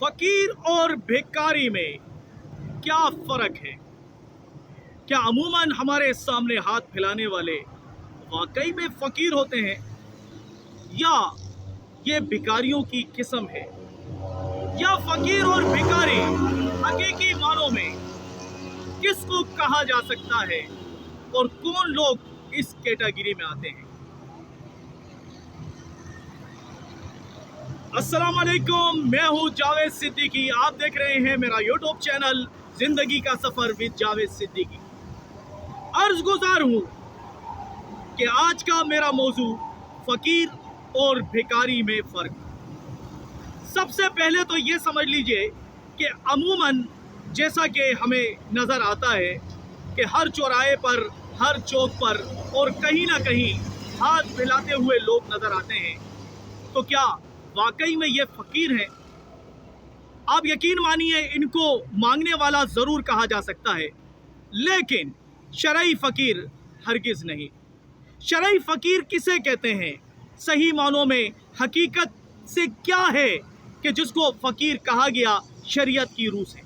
फकीर और भिखारी में क्या फर्क है? क्या अमूमन हमारे सामने हाथ फैलाने वाले वाकई में फकीर होते हैं या ये भिखारियों की किस्म है? या फकीर और भिखारी हकीकी मानों में किसको कहा जा सकता है और कौन लोग इस कैटेगरी में आते हैं? अस्सलाम वालेकुम, मैं हूँ जावेद सिद्दीकी। आप देख रहे हैं मेरा यूट्यूब चैनल जिंदगी का सफर विद जावेद सिद्दीकी। अर्ज गुजार हूँ कि आज का मेरा मौजू फकीर और भिखारी में फर्क। सबसे पहले तो ये समझ लीजिए कि अमूमन जैसा कि हमें नज़र आता है कि हर चौराहे पर, हर चौक पर और कहीं ना कहीं हाथ फैलाते हुए लोग नज़र आते हैं। तो क्या वाकई में ये फकीर हैं? आप यकीन मानिए इनको मांगने वाला ज़रूर कहा जा सकता है, लेकिन शरई फ़कीर हरगिज़ नहीं। शरई फ़कीर किसे कहते हैं? सही मानों में हकीकत से क्या है कि जिसको फ़कीर कहा गया शरीयत की रूह से?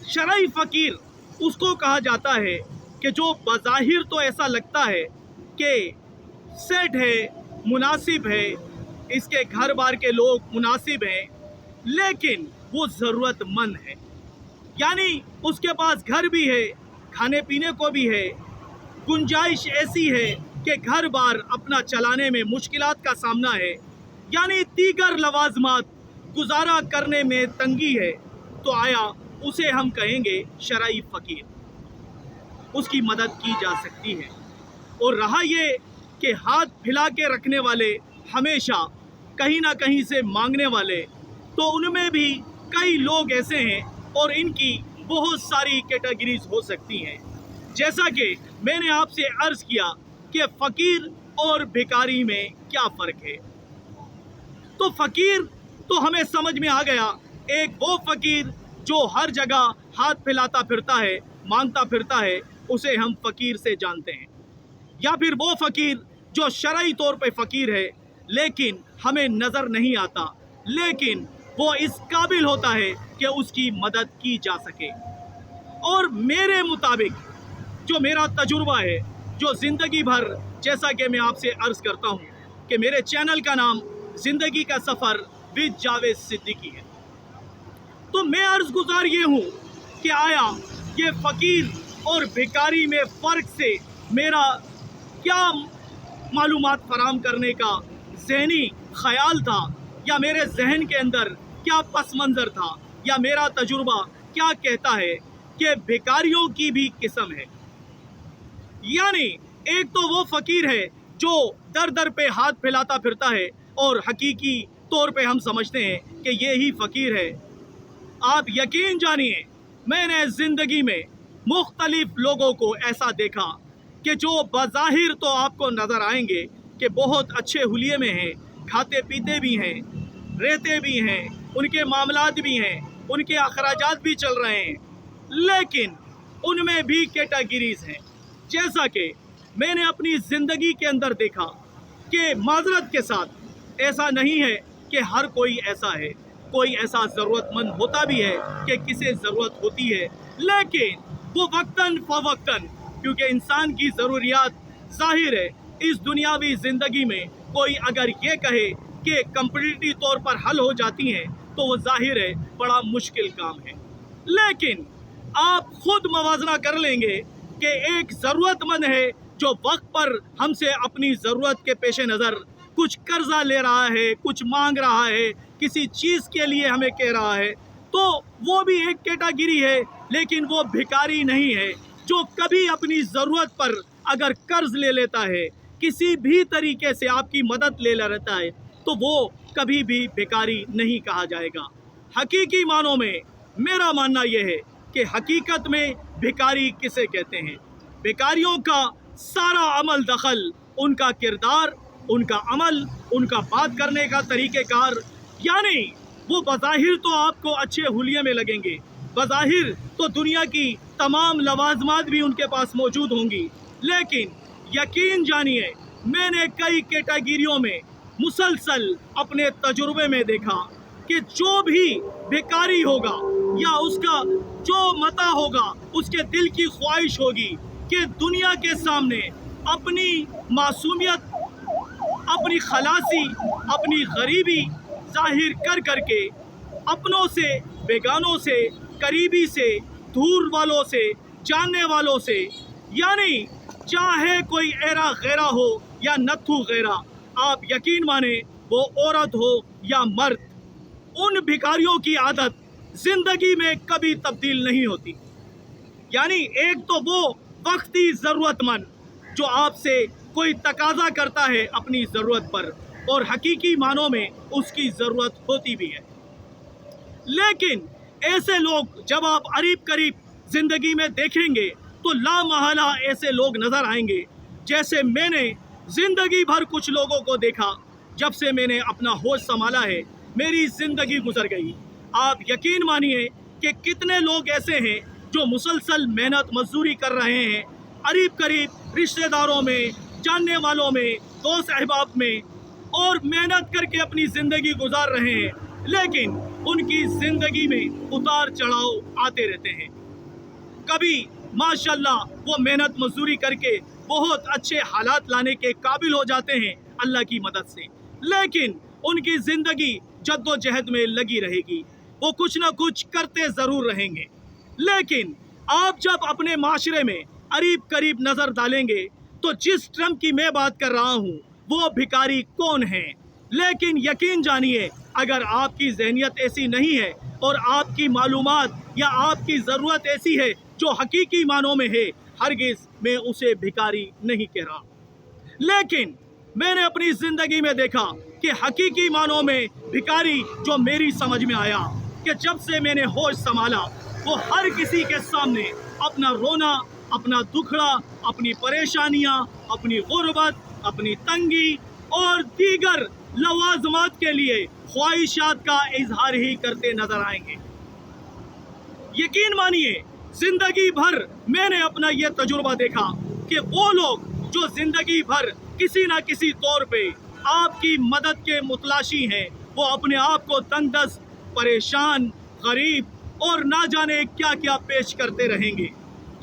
शरई फ़कीर उसको कहा जाता है कि जो बज़ाहिर तो ऐसा लगता है कि सेट है, मुनासिब है, इसके घर बार के लोग मुनासिब हैं, लेकिन वो ज़रूरतमंद है। यानी उसके पास घर भी है, खाने पीने को भी है, गुंजाइश ऐसी है कि घर बार अपना चलाने में मुश्किलात का सामना है, यानी दीगर लवाजमात गुजारा करने में तंगी है, तो आया उसे हम कहेंगे शरई फ़कीर। उसकी मदद की जा सकती है। और रहा ये कि हाथ फैला के रखने वाले हमेशा कहीं ना कहीं से मांगने वाले, तो उनमें भी कई लोग ऐसे हैं और इनकी बहुत सारी कैटेगरीज हो सकती हैं। जैसा कि मैंने आपसे अर्ज़ किया कि फ़कीर और भिखारी में क्या फ़र्क है, तो फ़कीर तो हमें समझ में आ गया। एक वो फ़कीर जो हर जगह हाथ फैलाता फिरता है, मांगता फिरता है, उसे हम फ़कीर से जानते हैं। या फिर वो फ़कीर जो शरई तौर पे फ़कीर है लेकिन हमें नज़र नहीं आता, लेकिन वो इस काबिल होता है कि उसकी मदद की जा सके। और मेरे मुताबिक जो मेरा तजुर्बा है, जो ज़िंदगी भर, जैसा कि मैं आपसे अर्ज़ करता हूँ कि मेरे चैनल का नाम ज़िंदगी का सफ़र विद जावेद सिद्दीकी है, तो मैं अर्ज़ गुजार ये हूँ कि आया ये फ़कीर और भिखारी में फ़र्क से मेरा क्या मालूमात फराम करने का ज़हनी ख़याल था, या मेरे जहन के अंदर क्या पस मंज़र था, या मेरा तजुर्बा क्या कहता है कि भिखारियों की भी किस्म है। यानी एक तो वो फ़कीर है जो दर दर पे हाथ फैलाता फिरता है और हकीकी तौर पे हम समझते हैं कि ये ही फ़कीर है। आप यकीन जानिए, मैंने ज़िंदगी में मुख्तलिफ लोगों को ऐसा देखा कि जो बज़ाहिर तो आपको नज़र आएंगे कि बहुत अच्छे हुलिये में हैं, खाते पीते भी हैं, रहते भी हैं, उनके मामलात भी हैं, उनके अखराजात भी चल रहे हैं, लेकिन उनमें भी कैटेगरीज हैं। जैसा कि मैंने अपनी ज़िंदगी के अंदर देखा कि माज़रत के साथ ऐसा नहीं है कि हर कोई ऐसा है, कोई ऐसा ज़रूरतमंद होता भी है कि किसे ज़रूरत होती है, लेकिन वो वक्तन फ़वक्तन, क्योंकि इंसान की ज़रूरियात ज़ाहिर है इस दुनियावी ज़िंदगी में कोई अगर ये कहे कि कंप्लीटली तौर पर हल हो जाती हैं तो वो ज़ाहिर है बड़ा मुश्किल काम है। लेकिन आप ख़ुद मवाजना कर लेंगे कि एक ज़रूरतमंद है जो वक्त पर हमसे अपनी ज़रूरत के पेश नज़र कुछ कर्जा ले रहा है, कुछ मांग रहा है, किसी चीज़ के लिए हमें कह रहा है, तो वो भी एक कैटेगरी है, लेकिन वो भिखारी नहीं है। जो कभी अपनी ज़रूरत पर अगर कर्ज ले लेता है, किसी भी तरीके से आपकी मदद ले लेता है, तो वो कभी भी भिखारी नहीं कहा जाएगा। हकीकी मानों में मेरा मानना यह है कि हकीकत में भिखारी किसे कहते हैं? भिखारियों का सारा अमल दखल, उनका किरदार, उनका अमल, उनका बात करने का तरीक़ेकार, यानी वो बज़ाहिर तो आपको अच्छे हुलिये में लगेंगे, बज़ाहिर तो दुनिया की तमाम लवाजमात भी उनके पास मौजूद होंगी, लेकिन यकीन जानिए मैंने कई कैटेगरियों में मुसलसल अपने तजुर्बे में देखा कि जो भी भिखारी होगा या उसका जो मता होगा, उसके दिल की ख्वाहिश होगी कि दुनिया के सामने अपनी मासूमियत, अपनी खलासी, अपनी गरीबी जाहिर कर करके अपनों से, बेगानों से, करीबी से, दूर वालों से, जानने वालों से, यानी चाहे कोई एरा गैरा हो या नत्थु गैरा, आप यकीन माने वो औरत हो या मर्द, उन भिखारियों की आदत जिंदगी में कभी तब्दील नहीं होती। यानी एक तो वो वक्ती ज़रूरतमंद जो आपसे कोई तकाजा करता है अपनी ज़रूरत पर, और हकीकी मानों में उसकी ज़रूरत होती भी है। लेकिन ऐसे लोग जब आप करीब करीब ज़िंदगी में देखेंगे तो लामहला ऐसे लोग नज़र आएंगे जैसे मैंने ज़िंदगी भर कुछ लोगों को देखा। जब से मैंने अपना होश संभाला है, मेरी ज़िंदगी गुजर गई। आप यकीन मानिए कि कितने लोग ऐसे हैं जो मुसलसल मेहनत मजदूरी कर रहे हैं, करीब करीब रिश्तेदारों में, जानने वालों में, दोस्त अहबाब में, और मेहनत करके अपनी ज़िंदगी गुजार रहे हैं, लेकिन उनकी ज़िंदगी में उतार चढ़ाव आते रहते हैं। कभी माशाल्लाह वो मेहनत मजदूरी करके बहुत अच्छे हालात लाने के काबिल हो जाते हैं अल्लाह की मदद से, लेकिन उनकी ज़िंदगी जद्दोजहद में लगी रहेगी, वो कुछ ना कुछ करते ज़रूर रहेंगे। लेकिन आप जब अपने माशरे में करीब करीब नज़र डालेंगे तो जिस ट्रम्प की मैं बात कर रहा हूँ वो भिखारी कौन है। लेकिन यकीन जानिए, अगर आपकी जहनियत ऐसी नहीं है और आपकी मालूमात या आपकी ज़रूरत ऐसी है जो हकीकी मानों में है, हरगिज़ मैं उसे भिखारी नहीं कह रहा। लेकिन मैंने अपनी ज़िंदगी में देखा कि हकीकी मानों में भिखारी जो मेरी समझ में आया कि जब से मैंने होश संभाला, वो हर किसी के सामने अपना रोना, अपना दुखड़ा, अपनी परेशानियां, अपनी गुर्बत, अपनी तंगी और दीगर लवाजमात के लिए ख्वाहिशात का इजहार ही करते नजर आएंगे। यकीन मानिए, जिंदगी भर मैंने अपना ये तजुर्बा देखा कि वो लोग जो जिंदगी भर किसी ना किसी तौर पे आपकी मदद के मुतलाशी हैं, वो अपने आप को तंगदस्त, परेशान, गरीब और ना जाने क्या क्या पेश करते रहेंगे।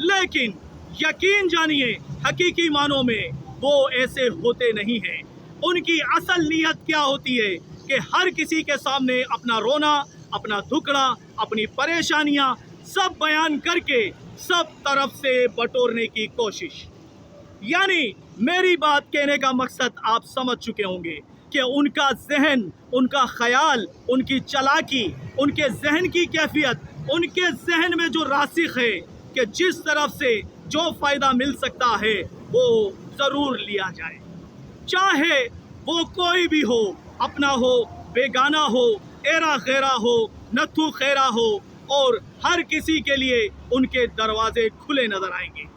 लेकिन यकीन जानिए, हकीकी मानों में वो ऐसे होते नहीं हैं। उनकी असल नीयत क्या होती है कि हर किसी के सामने अपना रोना, अपना दुखड़ा, अपनी परेशानियां सब बयान करके सब तरफ से बटोरने की कोशिश। यानी मेरी बात कहने का मकसद आप समझ चुके होंगे कि उनका जहन, उनका ख्याल, उनकी चालाकी, उनके जहन की कैफियत, उनके जहन में जो रासिख है कि जिस तरफ से जो फ़ायदा मिल सकता है वो ज़रूर लिया जाए, चाहे वो कोई भी हो, अपना हो, बेगाना हो, एरा गैरा हो, नत्थु खैरा हो, और हर किसी के लिए उनके दरवाजे खुले नजर आएंगे।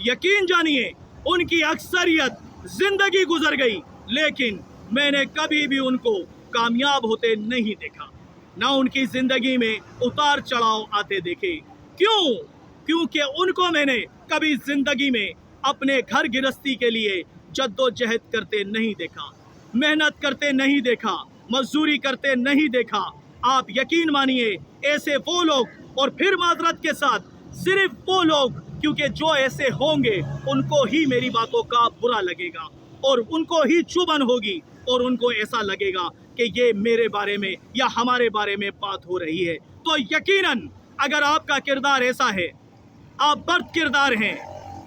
यकीन जानिए, उनकी अक्सरियत जिंदगी गुजर गई, लेकिन मैंने कभी भी उनको कामयाब होते नहीं देखा, ना उनकी जिंदगी में उतार चढ़ाव आते देखे। क्यों? क्योंकि उनको मैंने कभी जिंदगी में अपने घर गृहस्थी के लिए जद्दोजहद करते नहीं देखा, मेहनत करते नहीं देखा, मजदूरी करते नहीं देखा। आप यकीन मानिए, ऐसे वो लोग, और फिर माजरत के साथ सिर्फ वो लोग, क्योंकि जो ऐसे होंगे उनको ही मेरी बातों का बुरा लगेगा और उनको ही चुभन होगी और उनको ऐसा लगेगा कि ये मेरे बारे में या हमारे बारे में बात हो रही है। तो यकीनन अगर आपका किरदार ऐसा है, आप बद किरदार हैं,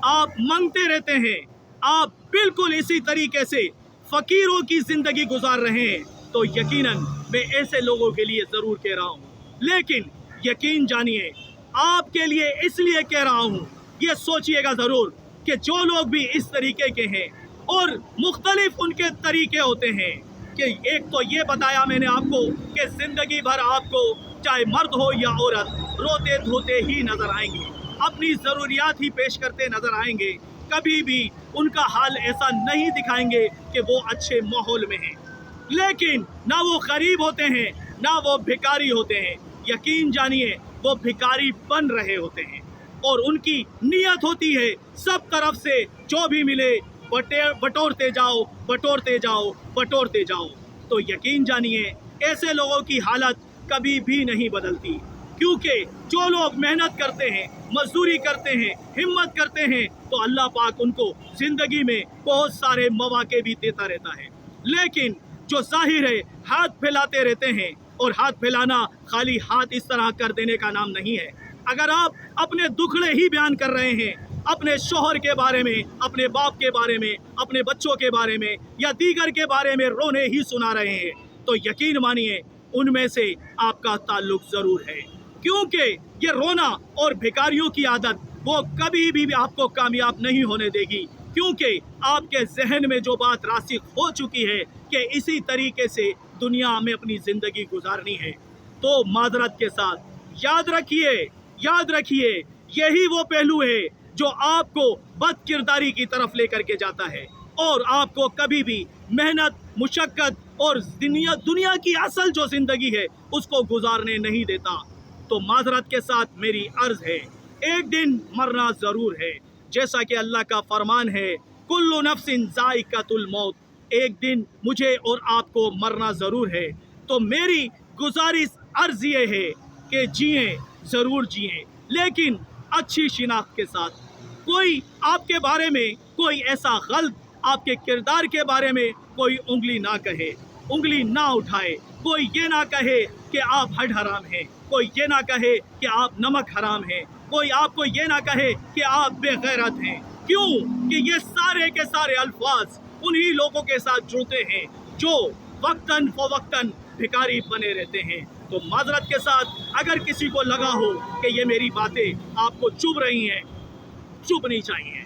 आप मांगते रहते हैं, आप बिल्कुल इसी तरीके से फ़कीरों की ज़िंदगी गुजार रहे हैं, तो यकीनन मैं ऐसे लोगों के लिए ज़रूर कह रहा हूँ। लेकिन यकीन जानिए, आपके लिए इसलिए कह रहा हूँ, ये सोचिएगा ज़रूर कि जो लोग भी इस तरीके के हैं, और मुख्तलिफ उनके तरीके होते हैं, कि एक तो ये बताया मैंने आपको कि ज़िंदगी भर आपको चाहे मर्द हो या औरत रोते धोते ही नज़र आएंगे, अपनी ज़रूरियात ही पेश करते नज़र आएंगे। कभी भी उनका हाल ऐसा नहीं दिखाएंगे कि वो अच्छे माहौल में हैं। लेकिन ना वो गरीब होते हैं, ना वो भिखारी होते हैं। यकीन जानिए, वो भिखारी बन रहे होते हैं और उनकी नीयत होती है सब तरफ से जो भी मिले बटोरते जाओ, बटोरते जाओ, बटोरते जाओ। तो यकीन जानिए, ऐसे लोगों की हालत कभी भी नहीं बदलती, क्योंकि जो लोग मेहनत करते हैं, मजदूरी करते हैं, हिम्मत करते हैं, तो अल्लाह पाक उनको जिंदगी में बहुत सारे मौके भी देता रहता है। लेकिन जो जाहिर है हाथ फैलाते रहते हैं, और हाथ फैलाना खाली हाथ इस तरह कर देने का नाम नहीं है। अगर आप अपने दुखड़े ही बयान कर रहे हैं, अपने शोहर के बारे में, अपने बाप के बारे में, अपने बच्चों के बारे में या दीगर के बारे में रोने ही सुना रहे हैं, तो यकीन मानिए उनमें से आपका ताल्लुक जरूर है, क्योंकि ये रोना और भिखारियों की आदत वो कभी भी आपको कामयाब नहीं होने देगी, क्योंकि आपके जहन में जो बात रासिख हो चुकी है कि इसी तरीके से दुनिया में अपनी जिंदगी गुजारनी है। तो माजरत के साथ याद रखिए यही वो पहलू है जो आपको बद किरदारी की तरफ लेकर के जाता है और आपको कभी भी मेहनत, मुशक्कत और दुनिया की असल जो जिंदगी है उसको गुजारने नहीं देता। तो माजरत के साथ मेरी अर्ज है, एक दिन मरना जरूर है, जैसा कि अल्लाह का फरमान है, कुल्लु नफ्सिन जायकातुल मौत, एक दिन मुझे और आपको मरना जरूर है। तो मेरी गुजारिश अर्ज ये है कि जिए, जरूर जिए, लेकिन अच्छी शिनाख्त के साथ। कोई आपके बारे में कोई ऐसा गलत, आपके किरदार के बारे में कोई उंगली ना कहे, उंगली ना उठाए, कोई ये ना कहे कि आप हड हराम हैं, कोई ये ना कहे कि आप नमक हराम हैं, कोई आपको ये ना कहे कि आप बेगैरत हैं। क्यों कि ये सारे के सारे अल्फाज उन्हीं लोगों के साथ जुड़ते हैं जो वक्तन फवक्तन भिखारी बने रहते हैं। तो माजरत के साथ अगर किसी को लगा हो कि ये मेरी बातें आपको चुभ रही हैं, चुभ नहीं चाहिए,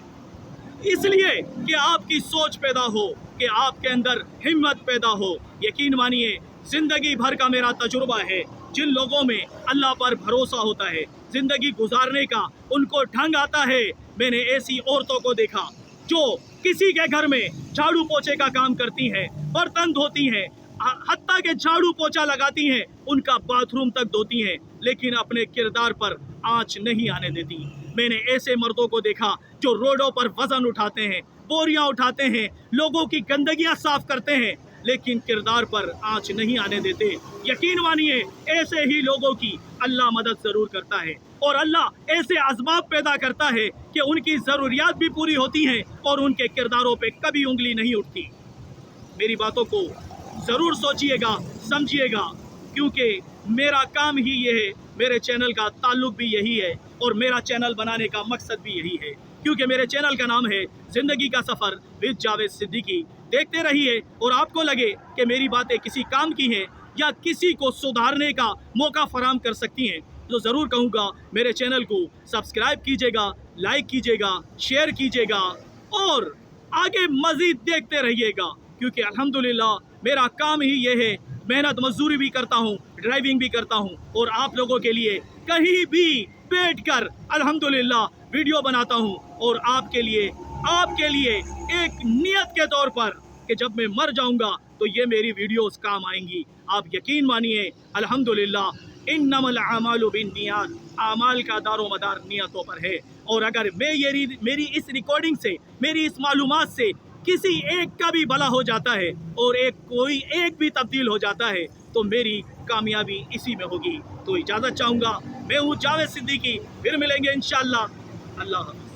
इसलिए कि आपकी सोच पैदा हो, कि आपके अंदर हिम्मत पैदा हो। यकीन मानिए जिंदगी भर का मेरा तजुर्बा है, जिन लोगों में अल्लाह पर भरोसा होता है, जिंदगी गुजारने का उनको ढंग आता है, मैंने ऐसी औरतों को देखा जो किसी के घर में झाड़ू पोछे का काम करती हैं, बर्तन धोती हैं, हत्ता के झाड़ू पोछा लगाती हैं, उनका बाथरूम तक धोती हैं, लेकिन अपने किरदार पर आंच नहीं आने देती। मैंने ऐसे मर्दों को देखा जो रोडों पर वजन उठाते हैं, बोरियां उठाते हैं, लोगों की गंदगियां साफ करते हैं, लेकिन किरदार पर आंच नहीं आने देते। यकीन मानिए ऐसे ही लोगों की अल्लाह मदद जरूर करता है, और अल्लाह ऐसे असबाब पैदा करता है कि उनकी ज़रूरियात भी पूरी होती हैं और उनके किरदारों पे कभी उंगली नहीं उठती। मेरी बातों को ज़रूर सोचिएगा, समझिएगा, क्योंकि मेरा काम ही ये है, मेरे चैनल का ताल्लुक भी यही है, और मेरा चैनल बनाने का मकसद भी यही है, क्योंकि मेरे चैनल का नाम है ज़िंदगी का सफ़र विद जावेद सिद्दीकी। देखते रहिए, और आपको लगे कि मेरी बातें किसी काम की हैं या किसी को सुधारने का मौका फराहम कर सकती हैं, तो ज़रूर कहूँगा मेरे चैनल को सब्सक्राइब कीजिएगा, लाइक कीजिएगा, शेयर कीजिएगा, और आगे मज़ीद देखते रहिएगा, क्योंकि अल्हम्दुलिल्लाह मेरा काम ही ये है, मेहनत मजदूरी भी करता हूँ, ड्राइविंग भी करता हूँ, और आप लोगों के लिए कहीं भी बैठकर अल्हम्दुलिल्लाह वीडियो बनाता हूँ, और आपके लिए एक नियत के तौर पर कि जब मैं मर जाऊँगा तो ये मेरी वीडियोस काम आएंगी। आप यकीन मानिए अल्हम्दुलिल्लाह इन्नमल आमालु बिन्नियात, आमाल का दारो मदार नियतों पर है। और अगर मेरी इस रिकॉर्डिंग से, मेरी इस मालूमात से किसी एक का भी भला हो जाता है और कोई एक भी तब्दील हो जाता है, तो मेरी कामयाबी इसी में होगी। तो इजाज़त चाहूँगा, मैं हूँ जावेद सिद्दीकी, फिर मिलेंगे इंशाअल्लाह। अल्लाह हाफ़िज़।